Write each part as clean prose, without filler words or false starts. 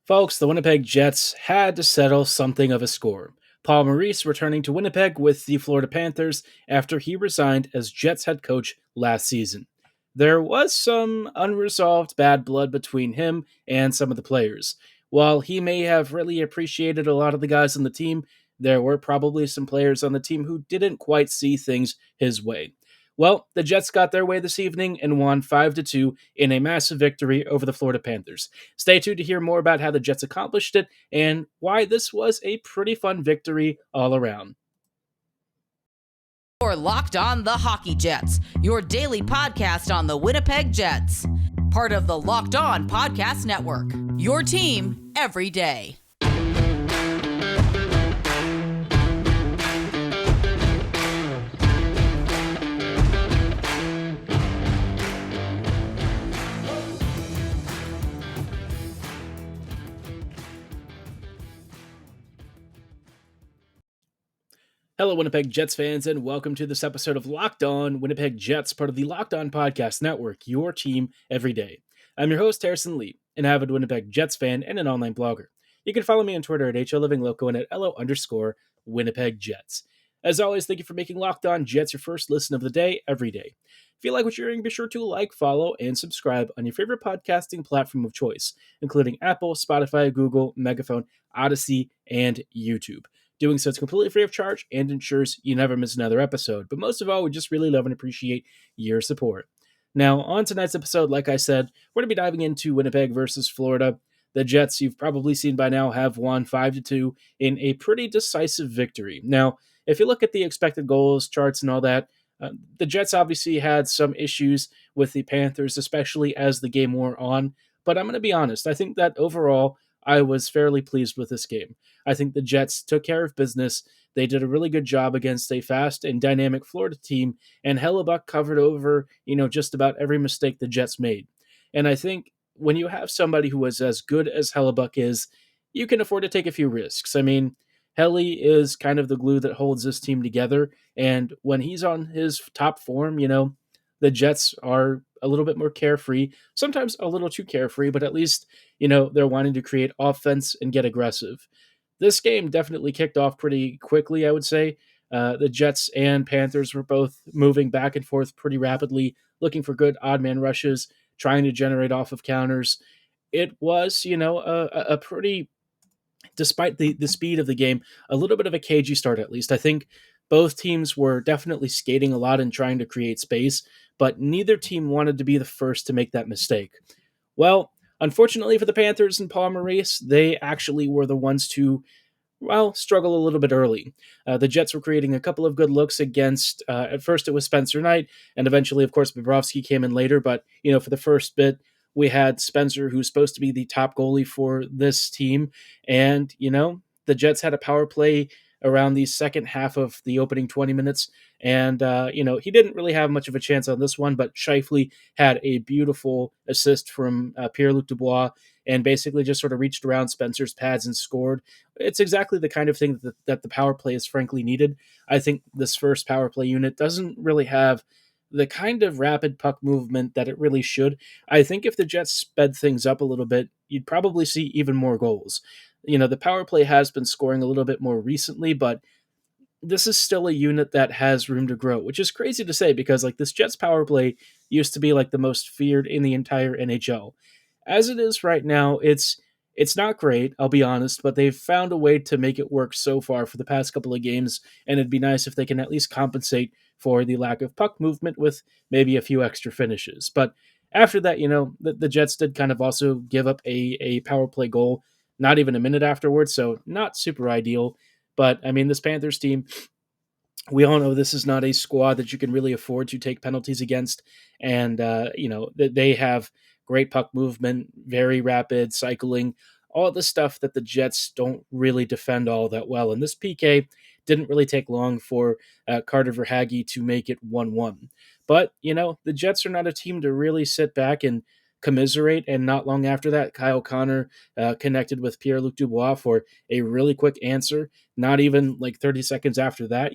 Folks, the Winnipeg Jets had to settle something of a score. Paul Maurice returning to Winnipeg with the Florida Panthers after he resigned as Jets head coach last season. There was some unresolved bad blood between him and some of the players. While he may have really appreciated a lot of the guys on the team, there were probably some players on the team who didn't quite see things his way. Well, the Jets got their way this evening and won 5-2 in a massive victory over the Florida Panthers. Stay tuned to hear more about how the Jets accomplished it and why this was a pretty fun victory all around. You're Locked On the Hockey Jets, your daily podcast on the Winnipeg Jets. Part of the Locked On Podcast Network, your team every day. Hello, Winnipeg Jets fans, and welcome to this episode of Locked On Winnipeg Jets, part of the Locked On Podcast Network, your team every day. I'm your host, Harrison Lee, an avid Winnipeg Jets fan and an online blogger. You can follow me on Twitter at HLivingLoco and at LO_Winnipeg Jets. As always, thank you for making Locked On Jets your first listen of the day every day. If you like what you're hearing, be sure to like, follow, and subscribe on your favorite podcasting platform of choice, including Apple, Spotify, Google, Megaphone, Odyssey, and YouTube. Doing so is completely free of charge and ensures you never miss another episode. But most of all, we just really love and appreciate your support. Now, on tonight's episode, like I said, we're going to be diving into Winnipeg versus Florida. The Jets, you've probably seen by now, have won 5-2 in a pretty decisive victory. Now, if you look at the expected goals charts and all that, the Jets obviously had some issues with the Panthers, especially as the game wore on. But I'm going to be honest, I think that overall, I was fairly pleased with this game. I think the Jets took care of business. They did a really good job against a fast and dynamic Florida team, and Hellebuyck covered over, just about every mistake the Jets made. And I think when you have somebody who is as good as Hellebuyck is, you can afford to take a few risks. I mean, Helly is kind of the glue that holds this team together, and when he's on his top form, the Jets are a little bit more carefree, sometimes a little too carefree, but at least, they're wanting to create offense and get aggressive. This game definitely kicked off pretty quickly, I would say. The Jets and Panthers were both moving back and forth pretty rapidly, looking for good odd man rushes, trying to generate off of counters. It was, a pretty, despite the speed of the game, a little bit of a cagey start at least. I think both teams were definitely skating a lot and trying to create space, but neither team wanted to be the first to make that mistake. Well, unfortunately for the Panthers and Paul Maurice, they actually were the ones to, struggle a little bit early. The Jets were creating a couple of good looks against, at first it was Spencer Knight, and eventually, of course, Bobrovsky came in later, but, for the first bit, we had Spencer, who's supposed to be the top goalie for this team, and, the Jets had a power play around the second half of the opening 20 minutes. And, he didn't really have much of a chance on this one, but Scheifele had a beautiful assist from Pierre-Luc Dubois and basically just sort of reached around Spencer's pads and scored. It's exactly the kind of thing that the power play is frankly needed. I think this first power play unit doesn't really have the kind of rapid puck movement that it really should. I think if the Jets sped things up a little bit, you'd probably see even more goals. The power play has been scoring a little bit more recently, but this is still a unit that has room to grow, which is crazy to say because this Jets power play used to be the most feared in the entire NHL. As it is right now, it's not great, I'll be honest, but they've found a way to make it work so far for the past couple of games, and it'd be nice if they can at least compensate for the lack of puck movement with maybe a few extra finishes. But after that, the Jets did kind of also give up a power play goal not even a minute afterwards, so not super ideal. But, I mean, this Panthers team, we all know this is not a squad that you can really afford to take penalties against. And, they have great puck movement, very rapid cycling, all the stuff that the Jets don't really defend all that well. And this PK didn't really take long for Carter Verhaeghe to make it 1-1. But, the Jets are not a team to really sit back and commiserate, and not long after that, Kyle Connor connected with Pierre-Luc Dubois for a really quick answer. Not even 30 seconds after that,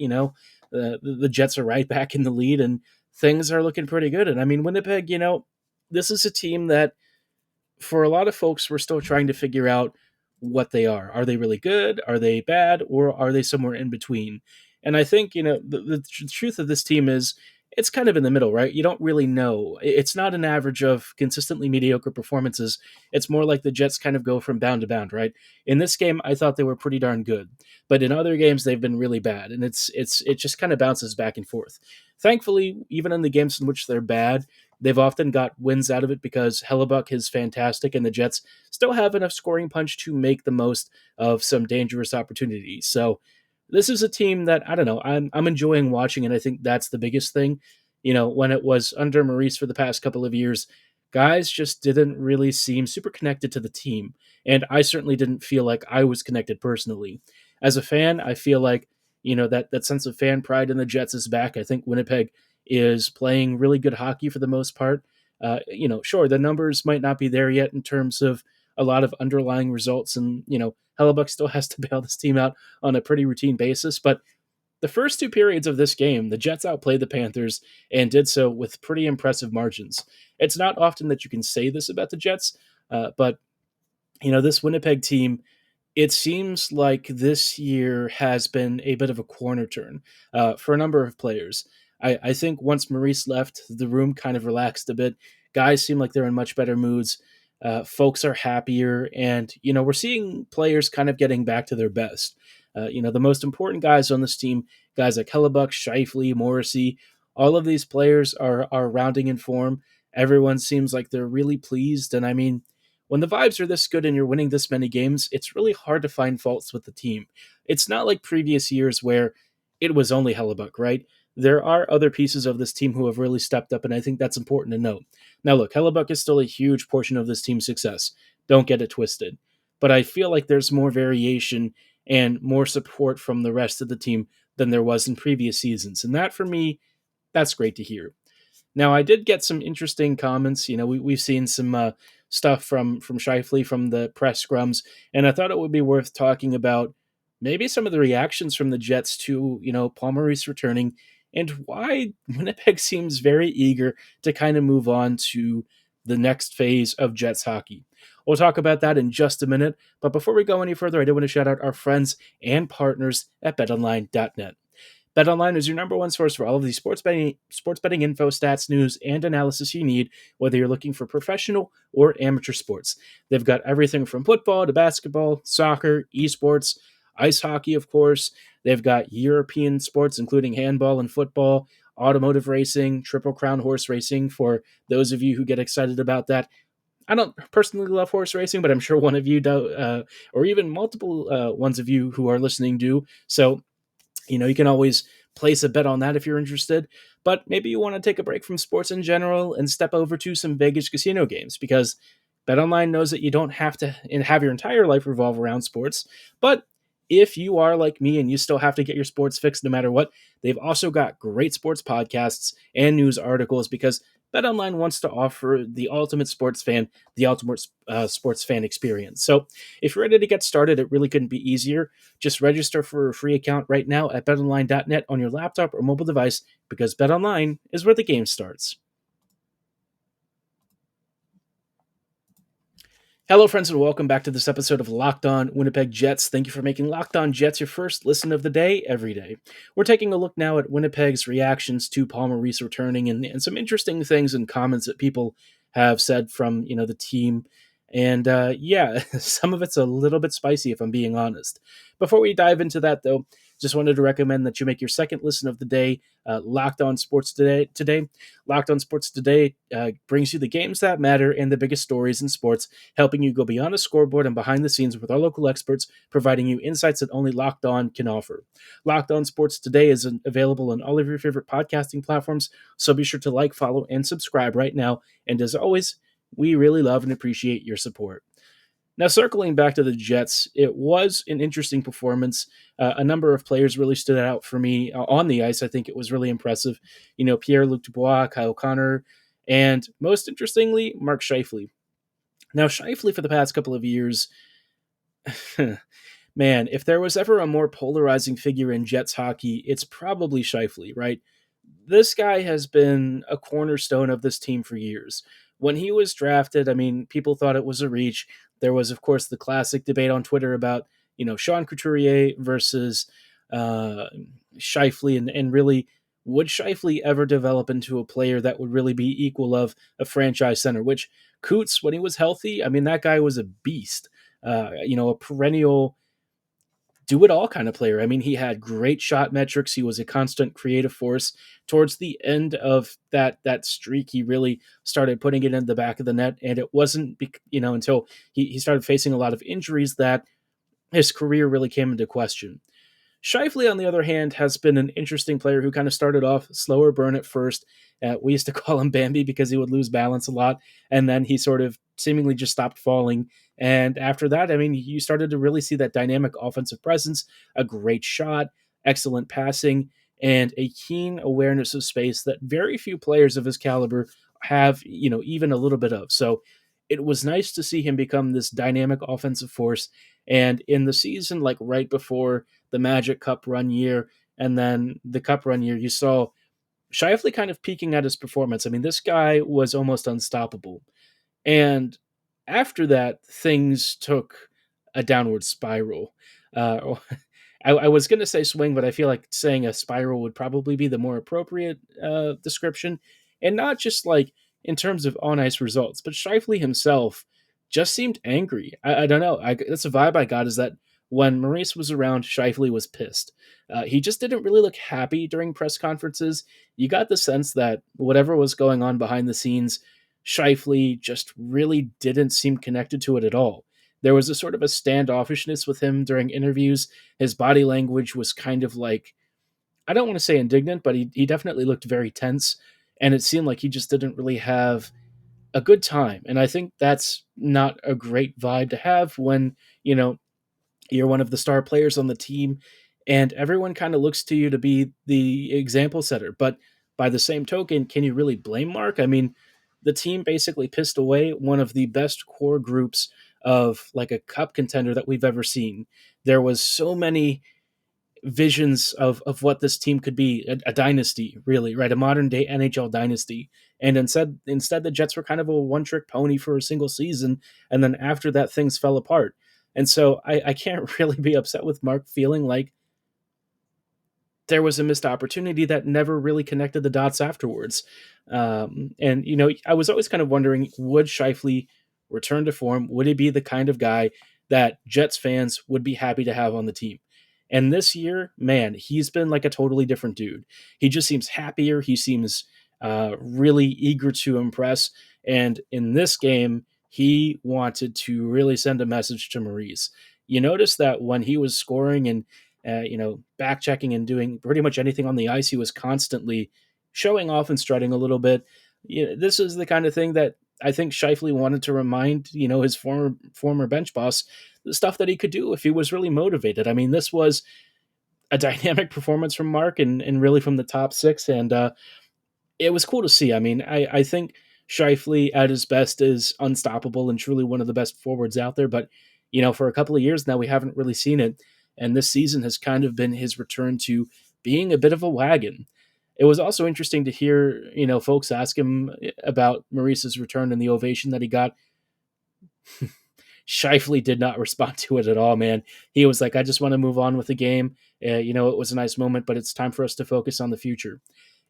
the Jets are right back in the lead, and things are looking pretty good. And I mean, Winnipeg, this is a team that for a lot of folks, we're still trying to figure out what they are. Are they really good? Are they bad? Or are they somewhere in between? And I think, the truth of this team is it's kind of in the middle, right? You don't really know. It's not an average of consistently mediocre performances. It's more like the Jets kind of go from bound to bound, right? In this game, I thought they were pretty darn good, but in other games, they've been really bad, and it just kind of bounces back and forth. Thankfully, even in the games in which they're bad, they've often got wins out of it because Hellebuck is fantastic, and the Jets still have enough scoring punch to make the most of some dangerous opportunities. So this is a team that I don't know. I'm enjoying watching, and I think that's the biggest thing. When it was under Maurice for the past couple of years, guys just didn't really seem super connected to the team, and I certainly didn't feel like I was connected personally. As a fan, I feel like that sense of fan pride in the Jets is back. I think Winnipeg is playing really good hockey for the most part. Sure, the numbers might not be there yet in terms of a lot of underlying results, and Hellebuck still has to bail this team out on a pretty routine basis. But the first two periods of this game, the Jets outplayed the Panthers and did so with pretty impressive margins. It's not often that you can say this about the Jets, but this Winnipeg team, it seems like this year has been a bit of a corner turn for a number of players. I think once Maurice left, the room kind of relaxed a bit. Guys seem like they're in much better moods. Folks are happier, and we're seeing players kind of getting back to their best. The most important guys on this team, guys like Hellebuck, Scheifele, Morrissey, all of these players are rounding in form. Everyone seems like they're really pleased, and I mean, when the vibes are this good and you're winning this many games, it's really hard to find faults with the team. It's not like previous years where it was only Hellebuck, right? There are other pieces of this team who have really stepped up, and I think that's important to note. Now, look, Hellebuck is still a huge portion of this team's success. Don't get it twisted. But I feel like there's more variation and more support from the rest of the team than there was in previous seasons. And that, for me, that's great to hear. Now, I did get some interesting comments. We've seen some stuff from Scheifele from the press scrums, and I thought it would be worth talking about maybe some of the reactions from the Jets to Paul Maurice returning, and why Winnipeg seems very eager to kind of move on to the next phase of Jets hockey. We'll talk about that in just a minute, but before we go any further, I do want to shout out our friends and partners at BetOnline.net. BetOnline is your number one source for all of the sports betting info, stats, news, and analysis you need, whether you're looking for professional or amateur sports. They've got everything from football to basketball, soccer, esports, ice hockey, of course. They've got European sports, including handball and football, automotive racing, Triple Crown horse racing, for those of you who get excited about that. I don't personally love horse racing, but I'm sure one of you do, or even multiple ones of you who are listening do. So, you can always place a bet on that if you're interested, but maybe you want to take a break from sports in general and step over to some Vegas casino games, because BetOnline knows that you don't have to have your entire life revolve around sports. But if you are like me and you still have to get your sports fixed no matter what, they've also got great sports podcasts and news articles, because BetOnline wants to offer the ultimate sports fan the ultimate sports fan experience. So if you're ready to get started, it really couldn't be easier. Just register for a free account right now at betonline.net on your laptop or mobile device, because BetOnline is where the game starts. Hello, friends, and welcome back to this episode of Locked On Winnipeg Jets. Thank you for making Locked On Jets your first listen of the day every day. We're taking a look now at Winnipeg's reactions to Paul Maurice returning, and some interesting things and comments that people have said from the team. And some of it's a little bit spicy, if I'm being honest. Before we dive into that, though, just wanted to recommend that you make your second listen of the day Locked On Sports Today. Locked On Sports Today brings you the games that matter and the biggest stories in sports, helping you go beyond the scoreboard and behind the scenes with our local experts, providing you insights that only Locked On can offer. Locked On Sports Today is available on all of your favorite podcasting platforms, so be sure to like, follow, and subscribe right now. And as always, we really love and appreciate your support. Now, circling back to the Jets, it was an interesting performance. A number of players really stood out for me on the ice. I think it was really impressive. Pierre-Luc Dubois, Kyle Connor, and most interestingly, Mark Scheifele. Now, Scheifele for the past couple of years, man, if there was ever a more polarizing figure in Jets hockey, it's probably Scheifele, right? This guy has been a cornerstone of this team for years. when he was drafted, I mean, people thought it was a reach. There was, of course, the classic debate on Twitter about, Sean Couturier versus uh, Scheifele, and really, would Scheifele ever develop into a player that would really be equal of a franchise center? Which Coots, when he was healthy, I mean, that guy was a beast. A perennial do it all kind of player. I mean, he had great shot metrics. He was a constant creative force. Towards the end of that streak, he really started putting it in the back of the net, and it wasn't until he started facing a lot of injuries that his career really came into question. Shifley, on the other hand, has been an interesting player who kind of started off slower burn at first. We used to call him Bambi because he would lose balance a lot, and then he sort of seemingly just stopped falling. And after that, I mean, you started to really see that dynamic offensive presence, a great shot, excellent passing, and a keen awareness of space that very few players of his caliber have, even a little bit of. So it was nice to see him become this dynamic offensive force. And in the season, like right before the Magic Cup run year, and then the Cup run year, you saw Shifley kind of peaking at his performance. I mean, this guy was almost unstoppable. And after that, things took a downward spiral. Uh, I was going to say swing, but I feel like saying a spiral would probably be the more appropriate description. And not just like in terms of on ice results, but Shifley himself just seemed angry. I don't know. That's a vibe I got, is that when Maurice was around, Shifley was pissed. He just didn't really look happy during press conferences. You got the sense that whatever was going on behind the scenes, Shifley just really didn't seem connected to it at all. There was a sort of a standoffishness with him during interviews. His body language was kind of like, I don't want to say indignant, but he definitely looked very tense. And it seemed like he just didn't really have a good time. And I think that's not a great vibe to have when, you're one of the star players on the team and everyone kind of looks to you to be the example setter. But by the same token, can you really blame Mark? I mean, the team basically pissed away one of the best core groups of like a cup contender that we've ever seen. There was so many visions of what this team could be, a dynasty, really, right? A modern day NHL dynasty. And instead the Jets were kind of a one trick pony for a single season. And then after that, things fell apart. And so I can't really be upset with Mark feeling like there was a missed opportunity that never really connected the dots afterwards. And, I was always kind of wondering, would Shifley return to form? Would he be the kind of guy that Jets fans would be happy to have on the team? And this year, man, he's been like a totally different dude. He just seems happier. He seems really eager to impress. And in this game, he wanted to really send a message to Maurice. You notice that when he was scoring and back checking and doing pretty much anything on the ice, he was constantly showing off and strutting a little bit. This is the kind of thing that I think Shifley wanted to remind, his former bench boss, the stuff that he could do if he was really motivated. I mean, this was a dynamic performance from Mark and really from the top six. And it was cool to see. I mean, I think Shifley at his best is unstoppable and truly one of the best forwards out there. But, for a couple of years now, we haven't really seen it. And this season has kind of been his return to being a bit of a wagon. It was also interesting to hear, folks ask him about Maurice's return and the ovation that he got. Shifley did not respond to it at all, man. He was like, I just want to move on with the game. It was a nice moment, but it's time for us to focus on the future.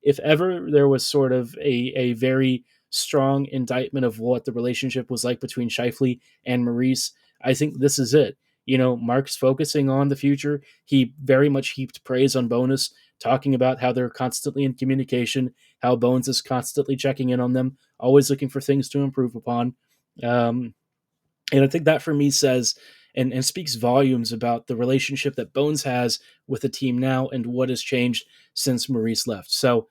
If ever there was sort of a very strong indictment of what the relationship was like between Shifley and Maurice, I think this is it. Mark's focusing on the future. He very much heaped praise on Bonus, talking about how they're constantly in communication, how Bones is constantly checking in on them, always looking for things to improve upon. And I think that for me says and speaks volumes about the relationship that Bones has with the team now and what has changed since Maurice left. So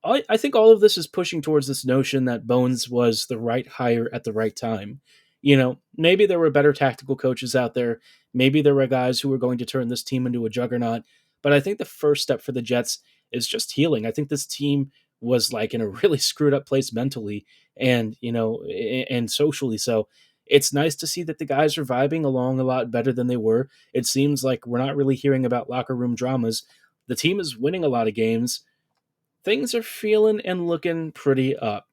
I think all of this is pushing towards this notion that Bones was the right hire at the right time. Maybe there were better tactical coaches out there. Maybe there were guys who were going to turn this team into a juggernaut. But I think the first step for the Jets is just healing. I think this team was like in a really screwed up place mentally and socially. So it's nice to see that the guys are vibing along a lot better than they were. It seems like we're not really hearing about locker room dramas. The team is winning a lot of games. Things are feeling and looking pretty up.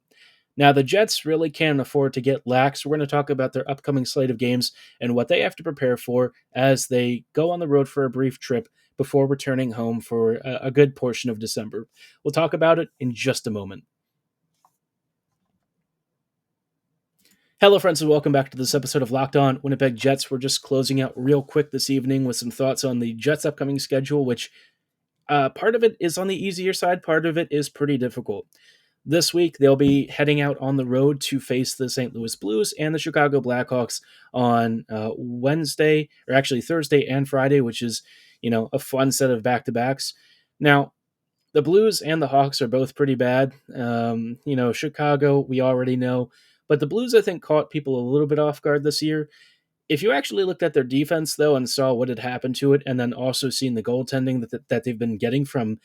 Now, the Jets really can't afford to get lax. We're going to talk about their upcoming slate of games and what they have to prepare for as they go on the road for a brief trip before returning home for a good portion of December. We'll talk about it in just a moment. Hello, friends, and welcome back to this episode of Locked On Winnipeg Jets. We're just closing out real quick this evening with some thoughts on the Jets' upcoming schedule, which part of it is on the easier side, part of it is pretty difficult. This week, they'll be heading out on the road to face the St. Louis Blues and the Chicago Blackhawks on Wednesday, or actually Thursday and Friday, which is, a fun set of back-to-backs. Now, the Blues and the Hawks are both pretty bad. Chicago, we already know. But the Blues, I think, caught people a little bit off guard this year. If you actually looked at their defense, though, and saw what had happened to it, and then also seen the goaltending that they've been getting from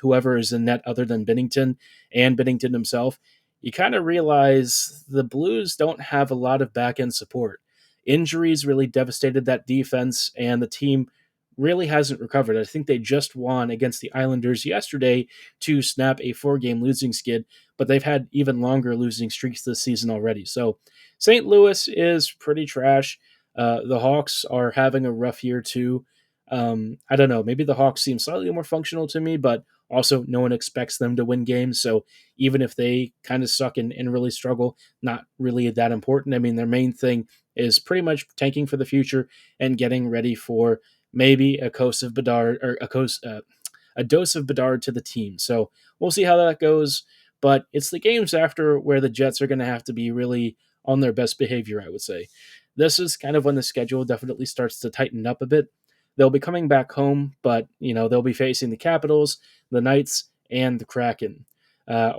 whoever is in net other than Binnington and Binnington himself, you kind of realize the Blues don't have a lot of back-end support. Injuries really devastated that defense, and the team really hasn't recovered. I think they just won against the Islanders yesterday to snap a 4-game losing skid, but they've had even longer losing streaks this season already. So St. Louis is pretty trash. The Hawks are having a rough year too. I don't know. Maybe the Hawks seem slightly more functional to me, but also no one expects them to win games. So even if they kind of suck and really struggle, not really that important. I mean, their main thing is pretty much tanking for the future and getting ready for maybe a dose of Bedard to the team. So we'll see how that goes. But it's the games after where the Jets are going to have to be really on their best behavior, I would say. This is kind of when the schedule definitely starts to tighten up a bit. They'll be coming back home, but they'll be facing the Capitals, the Knights, and the Kraken. The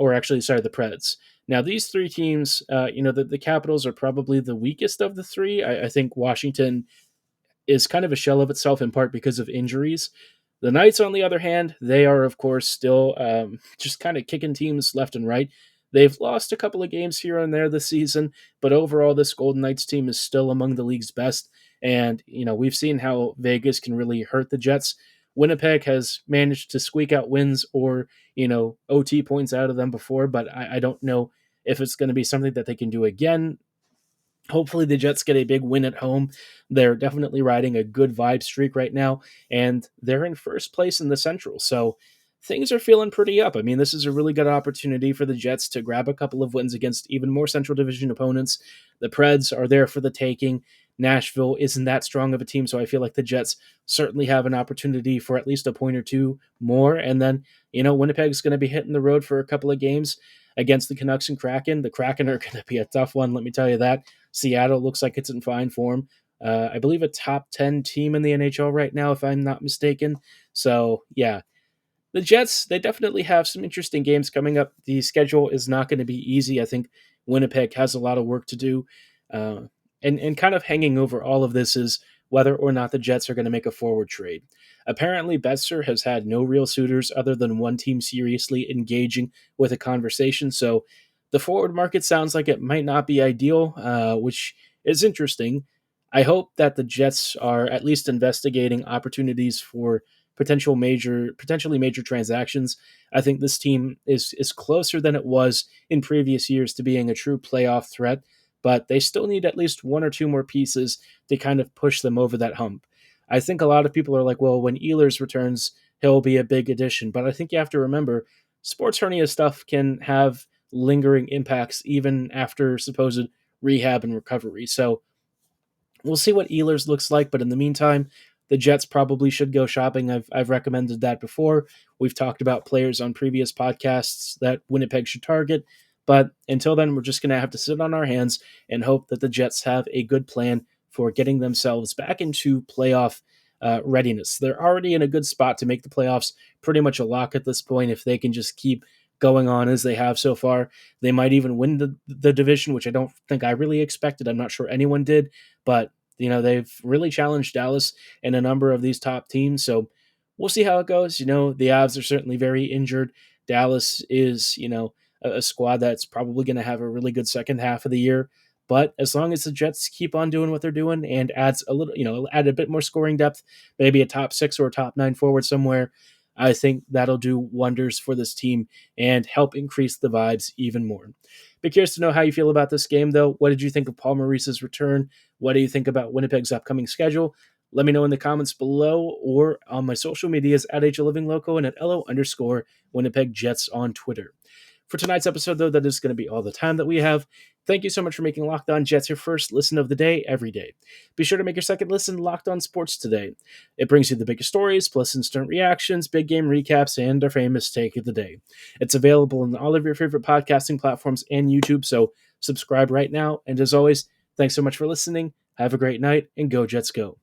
Preds. Now, these three teams, the Capitals are probably the weakest of the three. I think Washington is kind of a shell of itself in part because of injuries. The Knights, on the other hand, they are, of course, still just kind of kicking teams left and right. They've lost a couple of games here and there this season, but overall, this Golden Knights team is still among the league's best. And, we've seen how Vegas can really hurt the Jets. Winnipeg has managed to squeak out wins or, OT points out of them before, but I don't know if it's going to be something that they can do again. Hopefully the Jets get a big win at home. They're definitely riding a good vibe streak right now, and they're in first place in the Central. So things are feeling pretty up. I mean, this is a really good opportunity for the Jets to grab a couple of wins against even more Central Division opponents. The Preds are there for the taking. Nashville isn't that strong of a team, so I feel like the Jets certainly have an opportunity for at least a point or two more. And then, Winnipeg's going to be hitting the road for a couple of games against the Canucks and Kraken. The Kraken are going to be a tough one, let me tell you that. Seattle looks like it's in fine form. I believe a top 10 team in the NHL right now, if I'm not mistaken. So, yeah. The Jets, they definitely have some interesting games coming up. The schedule is not going to be easy. I think Winnipeg has a lot of work to do. And kind of hanging over all of this is whether or not the Jets are going to make a forward trade. Apparently, Betzer has had no real suitors other than one team seriously engaging with a conversation. So the forward market sounds like it might not be ideal, which is interesting. I hope that the Jets are at least investigating opportunities for potentially major transactions. I think this team is closer than it was in previous years to being a true playoff threat, but they still need at least one or two more pieces to kind of push them over that hump. I think a lot of people are like, well, when Ehlers returns, he'll be a big addition. But I think you have to remember, sports hernia stuff can have lingering impacts even after supposed rehab and recovery. So we'll see what Ehlers looks like. But in the meantime, the Jets probably should go shopping. I've recommended that before. We've talked about players on previous podcasts that Winnipeg should target. But until then, we're just going to have to sit on our hands and hope that the Jets have a good plan for getting themselves back into playoff readiness. They're already in a good spot to make the playoffs, pretty much a lock at this point. If they can just keep going on as they have so far, they might even win the division, which I don't think I really expected. I'm not sure anyone did, but they've really challenged Dallas and a number of these top teams. So we'll see how it goes. The Avs are certainly very injured. Dallas is, a squad that's probably going to have a really good second half of the year. But as long as the Jets keep on doing what they're doing and adds a little, add a bit more scoring depth, maybe a top 6 or a top 9 forward somewhere, I think that'll do wonders for this team and help increase the vibes even more. Be curious to know how you feel about this game, though. What did you think of Paul Maurice's return? What do you think about Winnipeg's upcoming schedule? Let me know in the comments below or on my social medias at HLivingLoco and at LO_Winnipeg Jets on Twitter. For tonight's episode, though, that is going to be all the time that we have. Thank you so much for making Locked On Jets your first listen of the day every day. Be sure to make your second listen Locked On Sports today. It brings you the biggest stories, plus instant reactions, big game recaps, and our famous take of the day. It's available on all of your favorite podcasting platforms and YouTube, so subscribe right now. And as always, thanks so much for listening. Have a great night, and go Jets go.